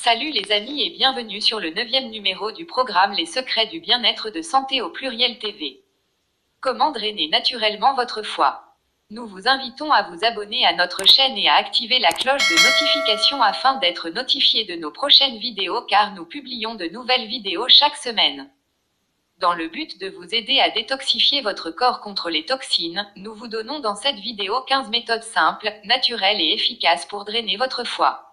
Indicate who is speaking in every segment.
Speaker 1: Salut les amis et bienvenue sur le 9e numéro du programme Les secrets du bien-être de santé au pluriel TV. Comment drainer naturellement votre foie? Nous vous invitons à vous abonner à notre chaîne et à activer la cloche de notification afin d'être notifié de nos prochaines vidéos car nous publions de nouvelles vidéos chaque semaine. Dans le but de vous aider à détoxifier votre corps contre les toxines, nous vous donnons dans cette vidéo 15 méthodes simples, naturelles et efficaces pour drainer votre foie.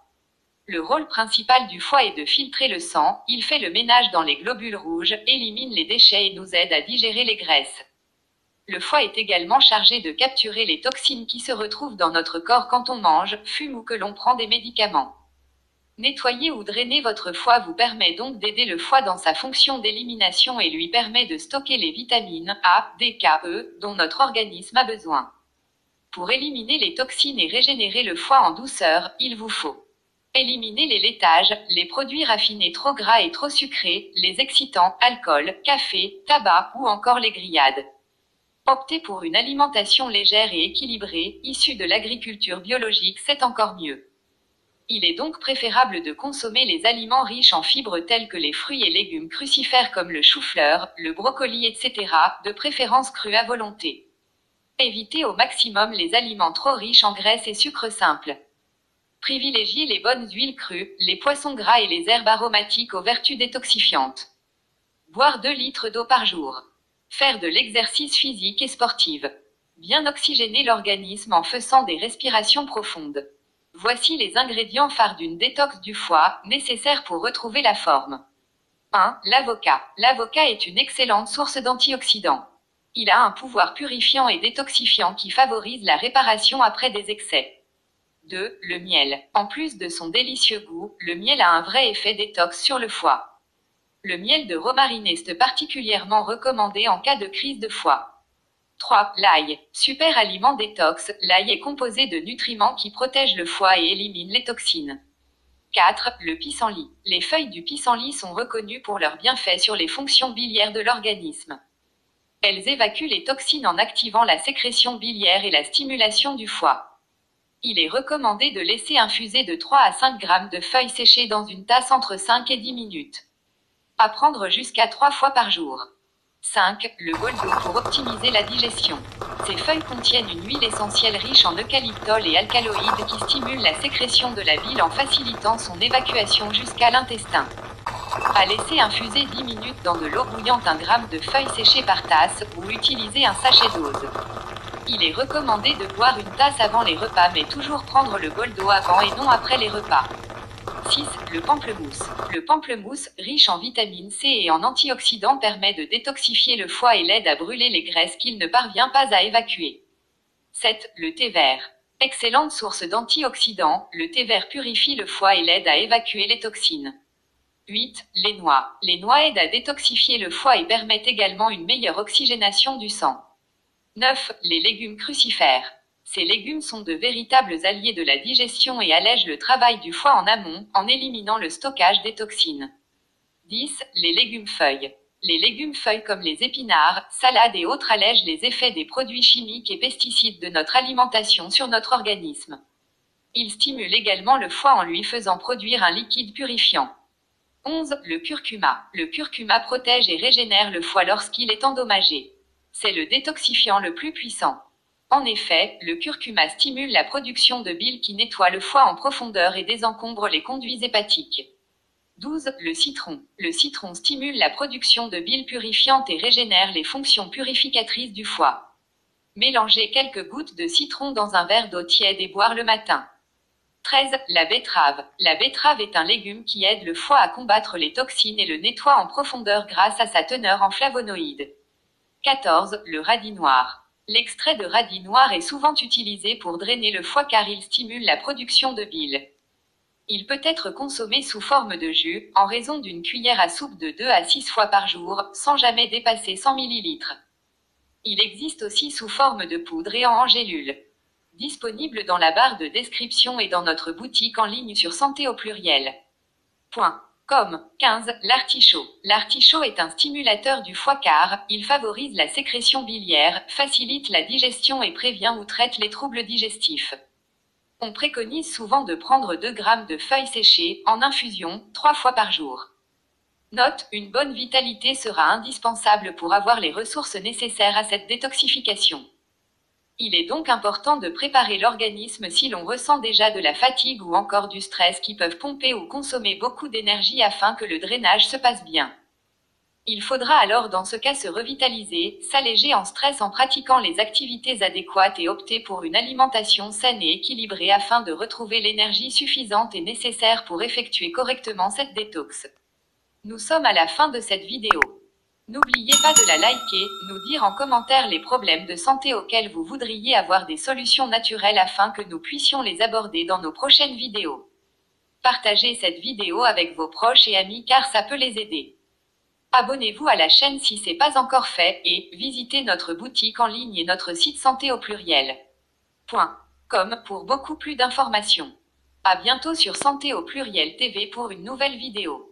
Speaker 1: Le rôle principal du foie est de filtrer le sang, il fait le ménage dans les globules rouges, élimine les déchets et nous aide à digérer les graisses. Le foie est également chargé de capturer les toxines qui se retrouvent dans notre corps quand on mange, fume ou que l'on prend des médicaments. Nettoyer ou drainer votre foie vous permet donc d'aider le foie dans sa fonction d'élimination et lui permet de stocker les vitamines A, D, K, E, dont notre organisme a besoin. Pour éliminer les toxines et régénérer le foie en douceur, il vous faut éliminer les laitages, les produits raffinés trop gras et trop sucrés, les excitants, alcool, café, tabac ou encore les grillades. Opter pour une alimentation légère et équilibrée, issue de l'agriculture biologique, c'est encore mieux. Il est donc préférable de consommer les aliments riches en fibres tels que les fruits et légumes crucifères comme le chou-fleur, le brocoli, etc., de préférence crus à volonté. Évitez au maximum les aliments trop riches en graisses et sucres simples. Privilégiez les bonnes huiles crues, les poissons gras et les herbes aromatiques aux vertus détoxifiantes. Boire 2 litres d'eau par jour. Faire de l'exercice physique et sportif. Bien oxygéner l'organisme en faisant des respirations profondes. Voici les ingrédients phares d'une détox du foie, nécessaires pour retrouver la forme. 1. L'avocat. L'avocat est une excellente source d'antioxydants. Il a un pouvoir purifiant et détoxifiant qui favorise la réparation après des excès. 2. Le miel. En plus de son délicieux goût, le miel a un vrai effet détox sur le foie. Le miel de romarine est particulièrement recommandé en cas de crise de foie. 3. L'ail. Super aliment détox, l'ail est composé de nutriments qui protègent le foie et éliminent les toxines. 4. Le pissenlit. Les feuilles du pissenlit sont reconnues pour leurs bienfaits sur les fonctions biliaires de l'organisme. Elles évacuent les toxines en activant la sécrétion biliaire et la stimulation du foie. Il est recommandé de laisser infuser de 3 à 5 grammes de feuilles séchées dans une tasse entre 5 et 10 minutes. À prendre jusqu'à 3 fois par jour. 5. Le boldo pour optimiser la digestion. Ces feuilles contiennent une huile essentielle riche en eucalyptol et alcaloïdes qui stimule la sécrétion de la bile en facilitant son évacuation jusqu'à l'intestin. À laisser infuser 10 minutes dans de l'eau bouillante 1 gramme de feuilles séchées par tasse ou utiliser un sachet dose. Il est recommandé de boire une tasse avant les repas mais toujours prendre le bol d'eau avant et non après les repas. 6. Le pamplemousse. Le pamplemousse, riche en vitamine C et en antioxydants, permet de détoxifier le foie et l'aide à brûler les graisses qu'il ne parvient pas à évacuer. 7. Le thé vert. Excellente source d'antioxydants, le thé vert purifie le foie et l'aide à évacuer les toxines. 8. Les noix. Les noix aident à détoxifier le foie et permettent également une meilleure oxygénation du sang. 9. Les légumes crucifères. Ces légumes sont de véritables alliés de la digestion et allègent le travail du foie en amont, en éliminant le stockage des toxines. 10. Les légumes feuilles. Les légumes feuilles comme les épinards, salades et autres allègent les effets des produits chimiques et pesticides de notre alimentation sur notre organisme. Ils stimulent également le foie en lui faisant produire un liquide purifiant. 11. Le curcuma. Le curcuma protège et régénère le foie lorsqu'il est endommagé. C'est le détoxifiant le plus puissant. En effet, le curcuma stimule la production de bile qui nettoie le foie en profondeur et désencombre les conduits hépatiques. 12. Le citron. Le citron stimule la production de bile purifiante et régénère les fonctions purificatrices du foie. Mélangez quelques gouttes de citron dans un verre d'eau tiède et boire le matin. 13. La betterave. La betterave est un légume qui aide le foie à combattre les toxines et le nettoie en profondeur grâce à sa teneur en flavonoïdes. 14. Le radis noir. L'extrait de radis noir est souvent utilisé pour drainer le foie car il stimule la production de bile. Il peut être consommé sous forme de jus, en raison d'une cuillère à soupe de 2 à 6 fois par jour, sans jamais dépasser 100 ml. Il existe aussi sous forme de poudre et en gélule. Disponible dans la barre de description et dans notre boutique en ligne sur santé au pluriel.com. 15. L'artichaut. L'artichaut est un stimulateur du foie car il favorise la sécrétion biliaire, facilite la digestion et prévient ou traite les troubles digestifs. On préconise souvent de prendre 2 grammes de feuilles séchées, en infusion, 3 fois par jour. Note, une bonne vitalité sera indispensable pour avoir les ressources nécessaires à cette détoxification. Il est donc important de préparer l'organisme si l'on ressent déjà de la fatigue ou encore du stress qui peuvent pomper ou consommer beaucoup d'énergie afin que le drainage se passe bien. Il faudra alors dans ce cas se revitaliser, s'alléger en stress en pratiquant les activités adéquates et opter pour une alimentation saine et équilibrée afin de retrouver l'énergie suffisante et nécessaire pour effectuer correctement cette détox. Nous sommes à la fin de cette vidéo. N'oubliez pas de la liker, nous dire en commentaire les problèmes de santé auxquels vous voudriez avoir des solutions naturelles afin que nous puissions les aborder dans nos prochaines vidéos. Partagez cette vidéo avec vos proches et amis car ça peut les aider. Abonnez-vous à la chaîne si c'est pas encore fait et visitez notre boutique en ligne et notre site santé au pluriel.com pour beaucoup plus d'informations. À bientôt sur Santé au pluriel TV pour une nouvelle vidéo.